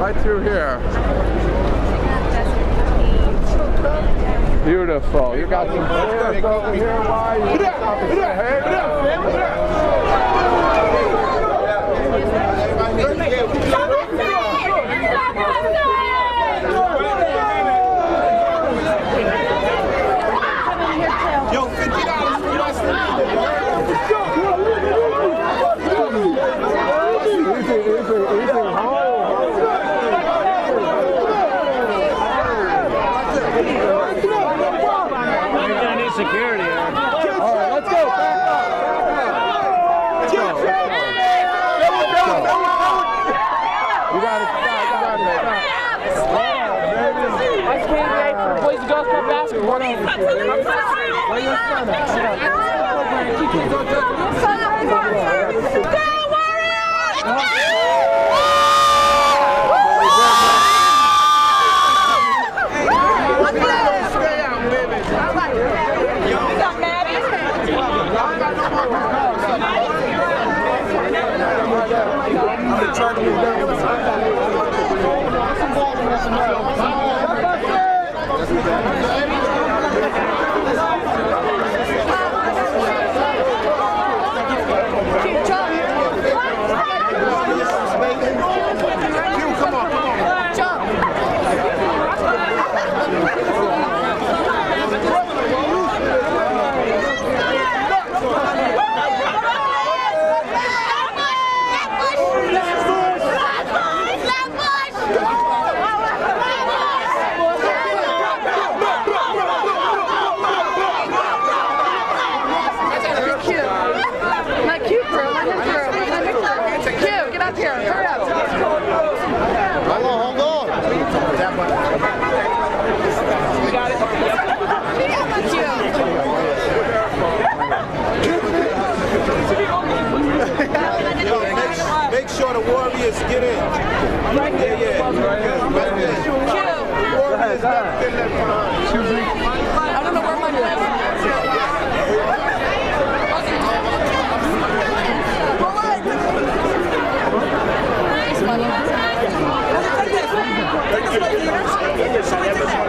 Right through here. Beautiful. You got some chairs over here. Why? You want to stop and say hey? Yo, $50 Security. All right, let's go. Let's go. You got it. I can't wait for boys and girls club basketball. Where your son Make sure the Warriors get in. Right there. Yeah. Right there. Warriors never been left behind. I don't know where my is. Take this.